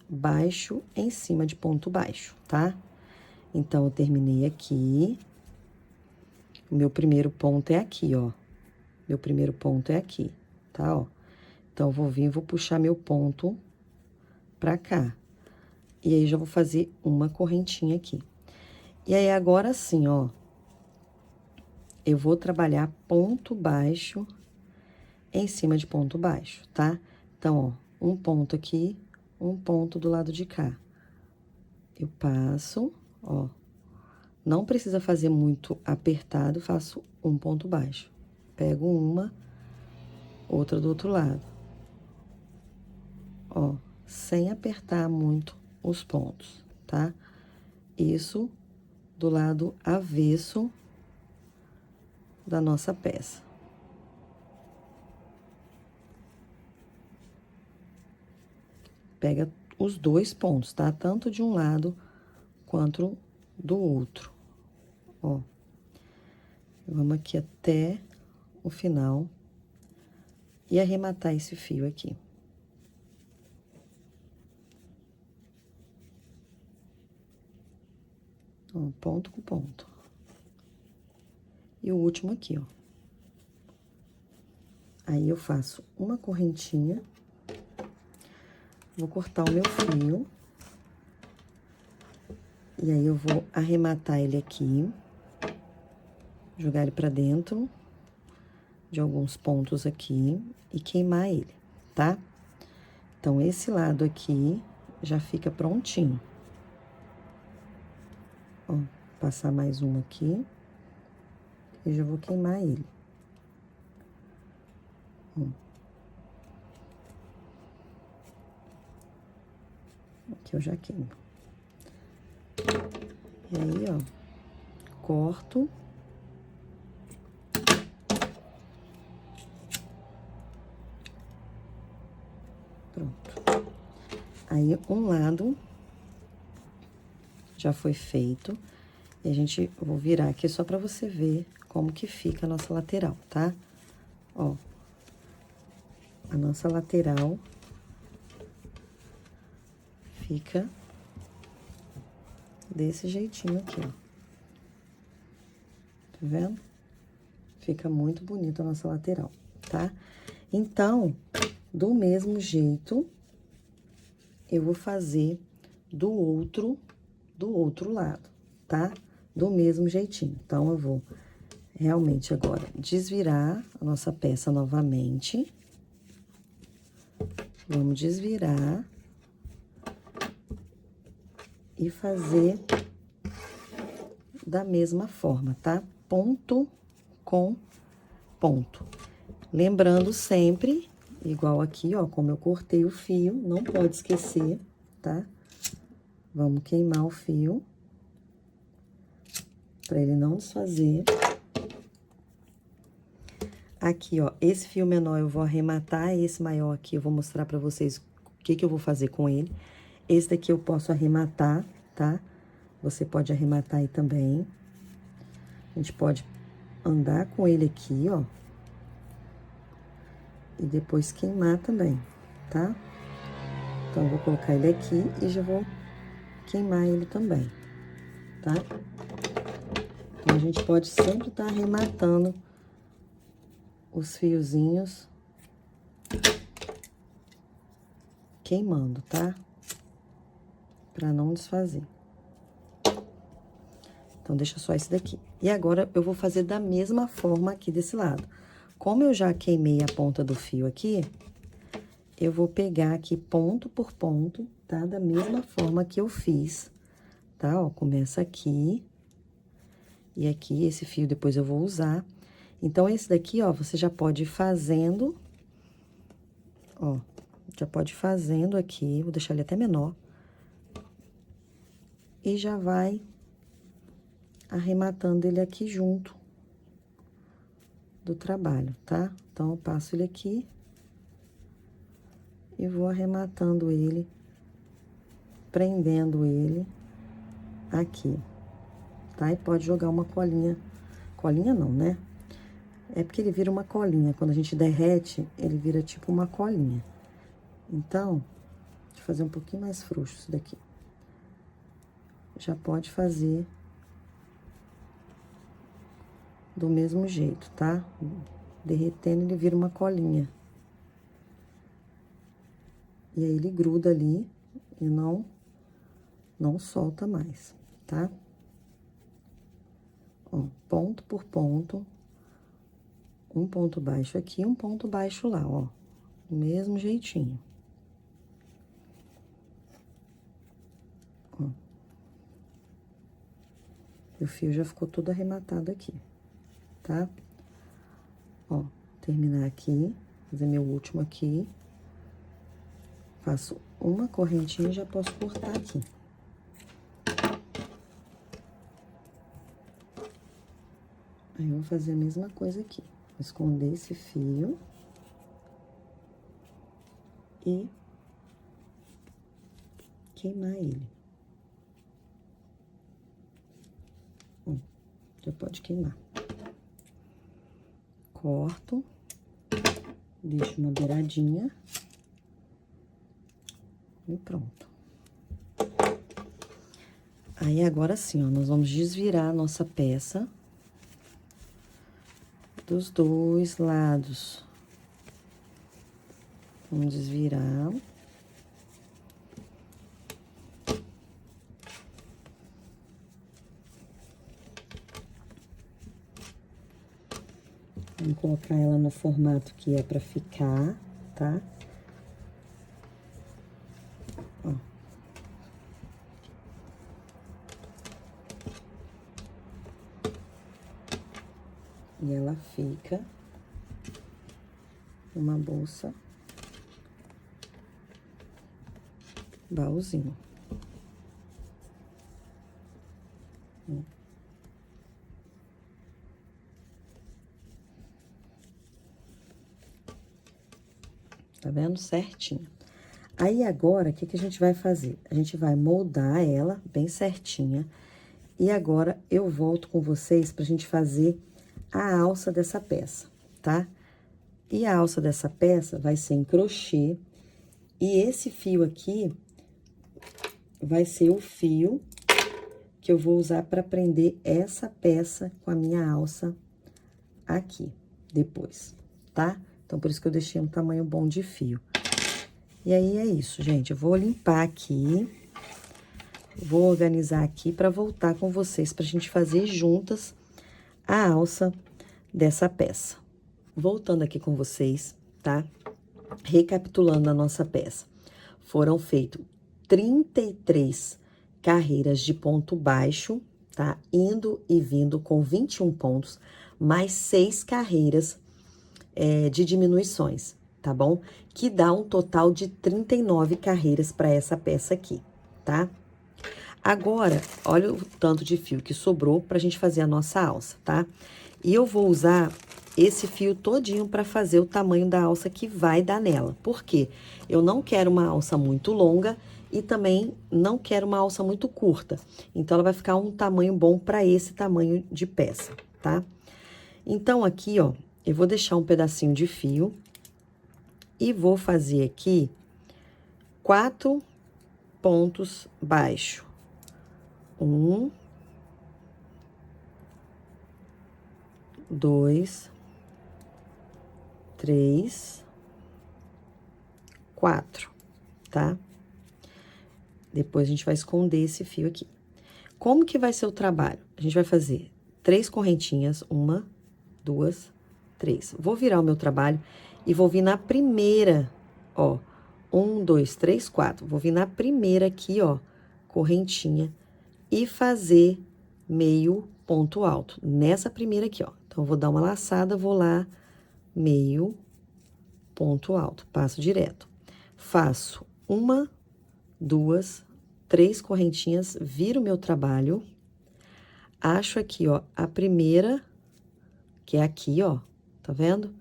Speaker 1: baixo em cima de ponto baixo, tá? Então, eu terminei aqui. O meu primeiro ponto é aqui, ó. Meu primeiro ponto é aqui, tá, ó? Então, eu vou vir e vou puxar meu ponto pra cá. E aí, já vou fazer uma correntinha aqui. E aí, agora sim, ó. Eu vou trabalhar ponto baixo em cima de ponto baixo, tá? Então, ó, um ponto aqui, um ponto do lado de cá. Eu passo, ó. Não precisa fazer muito apertado, faço um ponto baixo. Pego uma, outra do outro lado. Ó, sem apertar muito os pontos, tá? Isso do lado avesso da nossa peça. pega os dois pontos, tá? Tanto de um lado quanto do outro, ó. Vamos aqui até o final e arrematar esse fio aqui. Ó, ponto com ponto. E o último aqui, ó. Aí, eu faço uma correntinha, vou cortar o meu fio. E aí, eu vou arrematar ele aqui, jogar ele pra dentro de alguns pontos aqui e queimar ele, tá? Então, esse lado aqui já fica prontinho. Ó, passar mais um aqui e já vou queimar ele. Ó. Aqui eu já queimo. E aí, ó, corto. Pronto. Aí, um lado já foi feito. E a gente, eu vou virar aqui só pra você ver como que fica a nossa lateral, tá? Ó, a nossa lateral fica desse jeitinho aqui, ó. Tá vendo? Fica muito bonita a nossa lateral, tá? Então, do mesmo jeito, eu vou fazer do outro lado, tá? Do mesmo jeitinho. Então, eu vou realmente agora desvirar a nossa peça novamente. Vamos desvirar e fazer da mesma forma, tá? Ponto com ponto. Lembrando sempre, igual aqui, ó, como eu cortei o fio, não pode esquecer, tá? Vamos queimar o fio, pra ele não desfazer. Aqui, ó, esse fio menor eu vou arrematar, esse maior aqui eu vou mostrar pra vocês o que que eu vou fazer com ele. Esse daqui eu posso arrematar, tá? Você pode arrematar aí também. A gente pode andar com ele aqui, ó. E depois queimar também, tá? Então, eu vou colocar ele aqui e já vou queimar ele também, tá? Então, a gente pode sempre estar arrematando os fiozinhos, queimando, tá? Pra não desfazer. Então, deixa só esse daqui. E agora, eu vou fazer da mesma forma aqui desse lado. Como eu já queimei a ponta do fio aqui, eu vou pegar aqui ponto por ponto, tá? Da mesma forma que eu fiz, tá? Ó, começa aqui. E aqui, esse fio depois eu vou usar. Então, esse daqui, ó, você já pode ir fazendo, ó, já pode ir fazendo aqui, vou deixar ele até menor. E já vai arrematando ele aqui junto do trabalho, tá? Então, eu passo ele aqui e vou arrematando ele, prendendo ele aqui, tá? E pode jogar uma colinha, colinha não, né? É porque ele vira uma colinha, quando a gente derrete, ele vira tipo uma colinha. Então, deixa eu fazer um pouquinho mais frouxo isso daqui. Já pode fazer do mesmo jeito, tá? Derretendo, ele vira uma colinha. E aí, ele gruda ali e não solta mais, tá? Ó, ponto por ponto. Um ponto baixo aqui, um ponto baixo lá, ó. Do mesmo jeitinho. Ó. E o fio já ficou todo arrematado aqui, tá? Ó, terminar aqui, fazer meu último aqui. Faço uma correntinha e já posso cortar aqui. Aí, eu vou fazer a mesma coisa aqui. Vou esconder esse fio. E queimar ele. Ó, já pode queimar. Corto, deixo uma beiradinha e pronto. Aí, agora sim, ó, nós vamos desvirar a nossa peça dos dois lados. Vamos desvirar. Vamos colocar ela no formato que é pra ficar, tá? Ó. E ela fica uma bolsa baúzinho. Tá vendo? Certinho. Aí, agora, o que que a gente vai fazer? A gente vai moldar ela bem certinha. E agora, eu volto com vocês pra gente fazer a alça dessa peça, tá? E a alça dessa peça vai ser em crochê. E esse fio aqui vai ser o fio que eu vou usar pra prender essa peça com a minha alça aqui, depois, tá? Então, por isso que eu deixei um tamanho bom de fio. E aí, é isso, gente. Eu vou limpar aqui, vou organizar aqui pra voltar com vocês, pra gente fazer juntas a alça dessa peça. Voltando aqui com vocês, tá? Recapitulando a nossa peça. Foram feitas 33 carreiras de ponto baixo, tá? Indo e vindo com 21 pontos, mais 6 carreiras de diminuições, tá bom? Que dá um total de 39 carreiras para essa peça aqui, tá? Agora, olha o tanto de fio que sobrou pra gente fazer a nossa alça, tá? E eu vou usar esse fio todinho para fazer o tamanho da alça que vai dar nela. Por quê? Eu não quero uma alça muito longa e também não quero uma alça muito curta. Então, ela vai ficar um tamanho bom para esse tamanho de peça, tá? Então, aqui, ó, eu vou deixar um pedacinho de fio e vou fazer aqui 4 pontos baixos. 1, 2, 3, 4, tá? Depois a gente vai esconder esse fio aqui. Como que vai ser o trabalho? A gente vai fazer 3 correntinhas, 1, 2, 3. Vou virar o meu trabalho e vou vir na primeira, ó, 1, 2, 3, 4. Vou vir na primeira aqui, ó, correntinha e fazer meio ponto alto. Nessa primeira aqui, ó. Então, eu vou dar uma laçada, vou lá, meio ponto alto. Passo direto. Faço 1, 2, 3 correntinhas, viro o meu trabalho. Acho aqui, ó, a primeira, que é aqui, ó, tá vendo?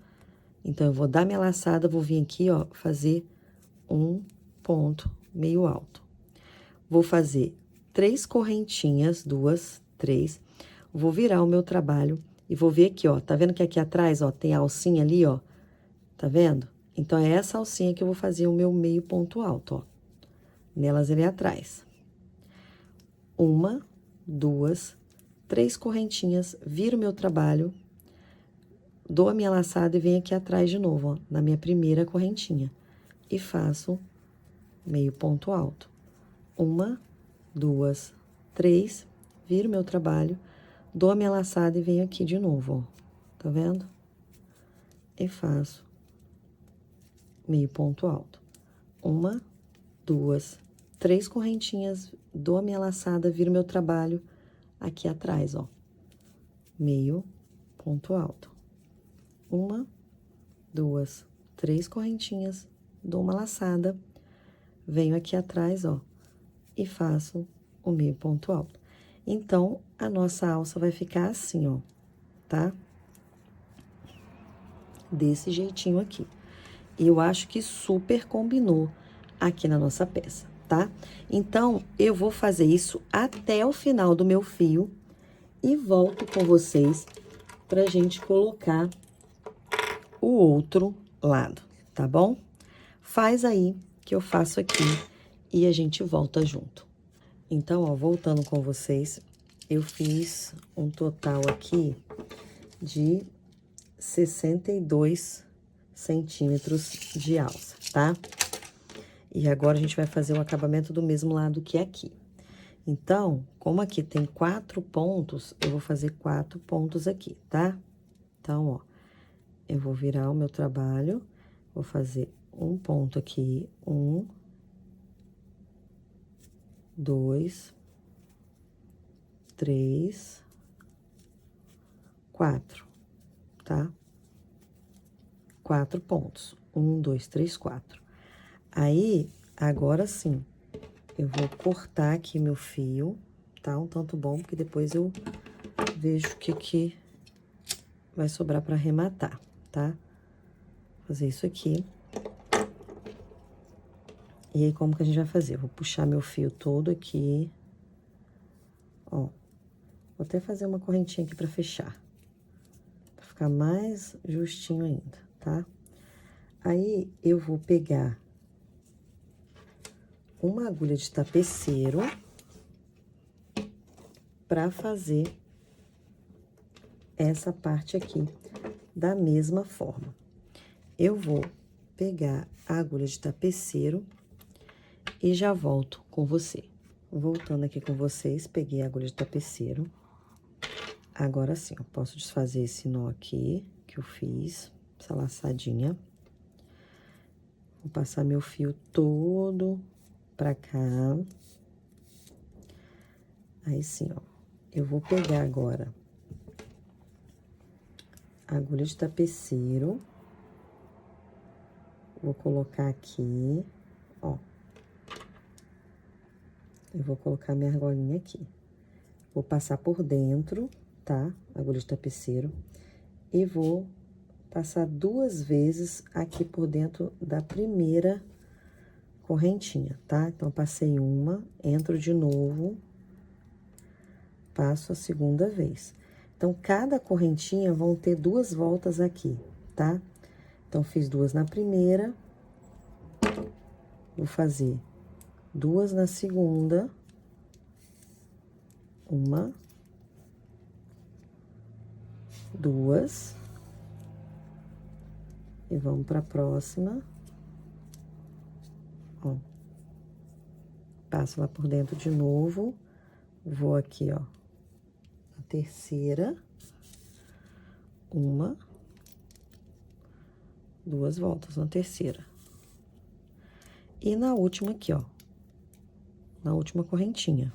Speaker 1: Então, eu vou dar minha laçada, vou vir aqui, ó, fazer um ponto meio alto. Vou fazer 3 correntinhas, 2, 3. Vou virar o meu trabalho e vou ver aqui, ó, tá vendo que aqui atrás, ó, tem a alcinha ali, ó, tá vendo? Então, é essa alcinha que eu vou fazer o meu meio ponto alto, ó, nelas ali atrás. 1, 2, 3 correntinhas, viro o meu trabalho, dou a minha laçada e venho aqui atrás de novo, ó, na minha primeira correntinha. E faço meio ponto alto. 1, 2, 3, viro meu trabalho, dou a minha laçada e venho aqui de novo, ó. Tá vendo? E faço meio ponto alto. 1, 2, 3 correntinhas, dou a minha laçada, viro meu trabalho aqui atrás, ó. Meio ponto alto. 1, 2, 3 correntinhas, dou uma laçada, venho aqui atrás, ó, e faço o meio ponto alto. Então, a nossa alça vai ficar assim, ó, tá? Desse jeitinho aqui. Eu acho que super combinou aqui na nossa peça. tá? Então, eu vou fazer isso até o final do meu fio e volto com vocês pra gente colocar o outro lado, tá bom? Faz aí que eu faço aqui e a gente volta junto. Então, ó, voltando com vocês, eu fiz um total aqui de 62 centímetros de alça, tá? E agora a gente vai fazer o acabamento do mesmo lado que aqui. Então, como aqui tem 4 pontos, eu vou fazer 4 pontos aqui, tá? Então, ó, eu vou virar o meu trabalho, vou fazer um ponto aqui, 1, 2, 3, 4, tá? 4 pontos. 1, 2, 3, 4. Aí, agora sim, eu vou cortar aqui meu fio, tá? Um tanto bom, porque depois eu vejo o que vai sobrar pra arrematar, tá? Fazer isso aqui. E aí, como que a gente vai fazer? Eu vou puxar meu fio todo aqui. Ó. Vou até fazer uma correntinha aqui pra fechar. Pra ficar mais justinho ainda, tá? Aí, eu vou pegar uma agulha de tapeceiro pra fazer essa parte aqui da mesma forma. Eu vou pegar a agulha de tapeceiro e já volto com você. Voltando aqui com vocês, peguei a agulha de tapeceiro. Agora sim, eu posso desfazer esse nó aqui que eu fiz, essa laçadinha. Vou passar meu fio todo pra cá. Aí sim, ó, eu vou pegar agora a agulha de tapeceiro. Vou colocar aqui, ó. Eu vou colocar minha argolinha aqui. Vou passar por dentro, tá? Agulha de tapeceiro. E vou passar 2 vezes aqui por dentro da primeira correntinha, tá? Então, passei uma, entro de novo, passo a segunda vez. Então, cada correntinha vão ter 2 voltas aqui, tá? Então, fiz 2 na primeira, vou fazer 2 na segunda, uma, 2, e vamos para a próxima. Ó, passo lá por dentro de novo, vou aqui, ó, a terceira, uma, 2 voltas na terceira. E na última aqui, ó, na última correntinha,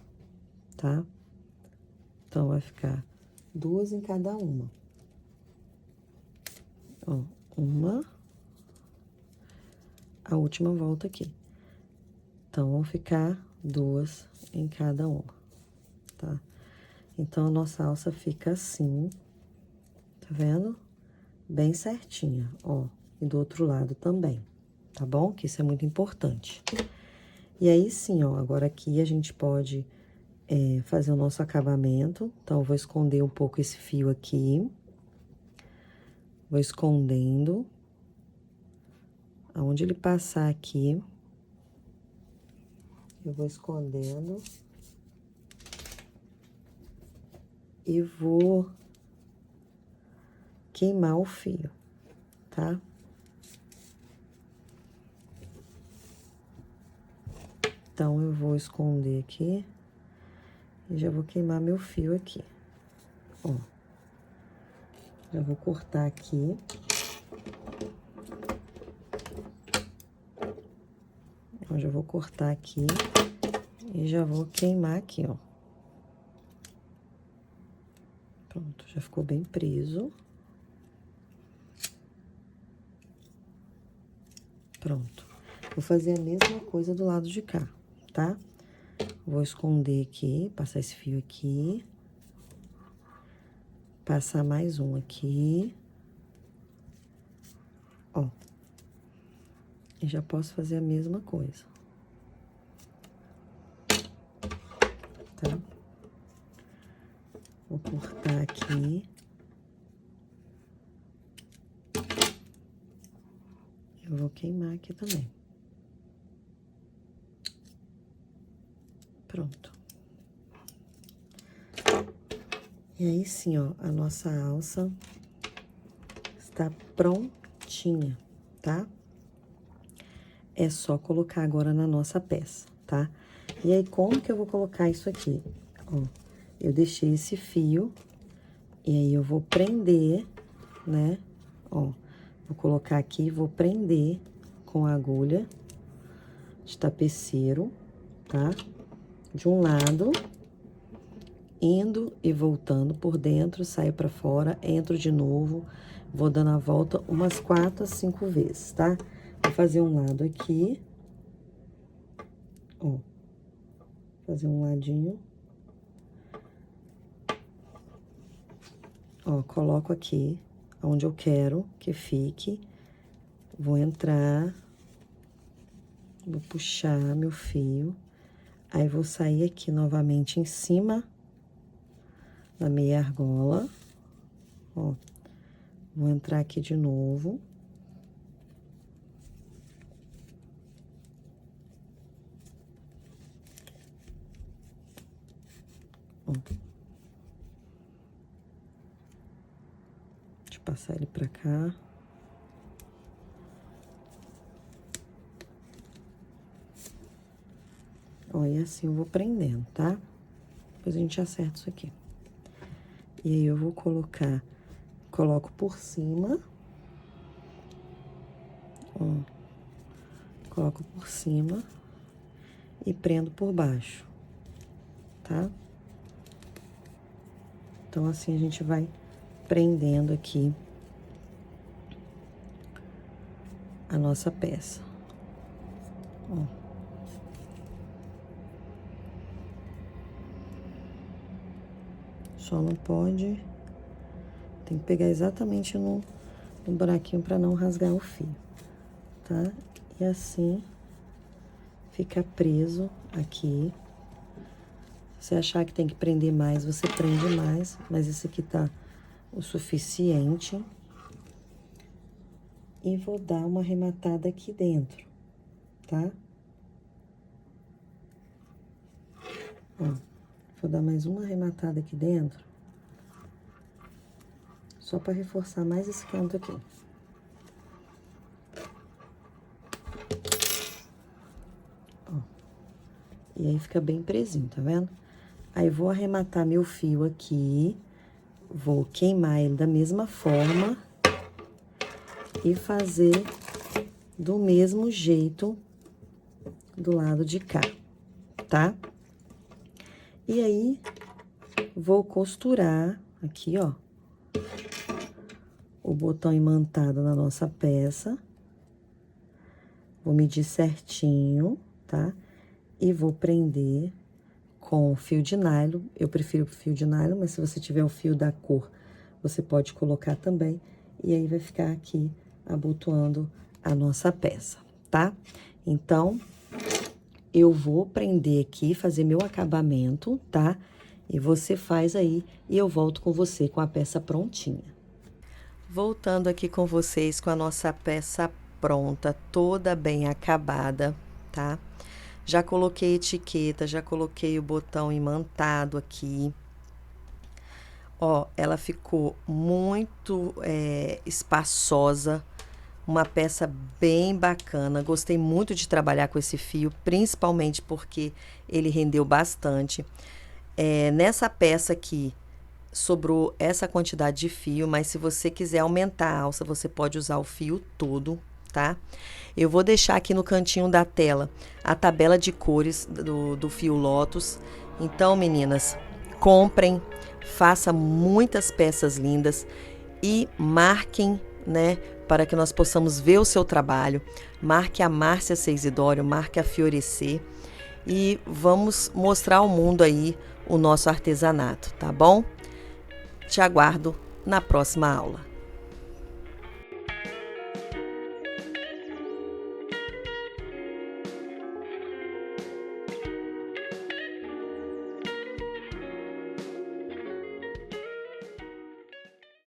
Speaker 1: tá? Então, vai ficar 2 em cada uma. Ó, uma, a última volta aqui. Então, vão ficar 2 em cada uma, tá? Então, a nossa alça fica assim, tá vendo? Bem certinha, ó. E do outro lado também, tá bom? Que isso é muito importante. E aí, sim, ó, agora aqui a gente pode fazer o nosso acabamento. Então, eu vou esconder um pouco esse fio aqui. Vou escondendo. Aonde ele passar aqui, eu vou escondendo. E vou queimar o fio, tá? Então, eu vou esconder aqui e já vou queimar meu fio aqui, ó. Já vou cortar aqui. Ó, já vou cortar aqui e já vou queimar aqui, ó. Pronto, já ficou bem preso. Pronto. Vou fazer a mesma coisa do lado de cá, tá? Vou esconder aqui, passar esse fio aqui. Passar mais um aqui. Ó. E já posso fazer a mesma coisa. tá? Vou cortar aqui. Eu vou queimar aqui também. Pronto. E aí, sim, ó, a nossa alça está prontinha, tá? É só colocar agora na nossa peça, tá? E aí, como que eu vou colocar isso aqui? Ó, eu deixei esse fio, e aí eu vou prender, né? Ó, vou colocar aqui, vou prender com a agulha de tapeceiro, tá? De um lado, indo e voltando por dentro, saio pra fora, entro de novo, vou dando a volta umas 4 a 5 vezes, tá? Vou fazer um lado aqui, ó, fazer um ladinho. Ó, coloco aqui, onde eu quero que fique, vou entrar, vou puxar meu fio, aí vou sair aqui novamente em cima da meia argola, ó, vou entrar aqui de novo. Ó. Deixa eu passar ele pra cá. Ó, e assim eu vou prendendo, tá? Depois a gente acerta isso aqui. E aí, eu vou colocar, coloco por cima, ó, coloco por cima e prendo por baixo, tá? Então, assim, a gente vai prendendo aqui a nossa peça, ó. Só não pode, tem que pegar exatamente no buraquinho pra não rasgar o fio, tá? E assim, fica preso aqui. Se você achar que tem que prender mais, você prende mais, mas esse aqui tá o suficiente. E vou dar uma arrematada aqui dentro, tá? Ó, vou dar mais uma arrematada aqui dentro, só pra reforçar mais esse canto aqui. Ó, e aí fica bem presinho, tá vendo? Aí, vou arrematar meu fio aqui, vou queimar ele da mesma forma e fazer do mesmo jeito do lado de cá, tá? E aí, vou costurar aqui, ó, o botão imantado na nossa peça. Vou medir certinho, tá? E vou prender com fio de nylon. Eu prefiro fio de nylon, mas se você tiver o fio da cor, você pode colocar também. E aí, vai ficar aqui abotoando a nossa peça, tá? Então, eu vou prender aqui, fazer meu acabamento, tá? E você faz aí, e eu volto com você com a peça prontinha. Voltando aqui com vocês com a nossa peça pronta, toda bem acabada, tá? Já coloquei etiqueta, já coloquei o botão imantado aqui. Ó, ela ficou muito espaçosa, uma peça bem bacana. Gostei muito de trabalhar com esse fio, principalmente porque ele rendeu bastante. Nessa peça aqui, sobrou essa quantidade de fio, mas se você quiser aumentar a alça, você pode usar o fio todo, tá? Eu vou deixar aqui no cantinho da tela a tabela de cores do fio Lotus. Então, meninas, comprem, façam muitas peças lindas e marquem, né, para que nós possamos ver o seu trabalho. Marque a Márcia Seisidório, marque a Fiorecer e vamos mostrar ao mundo aí o nosso artesanato, tá bom? Te aguardo na próxima aula.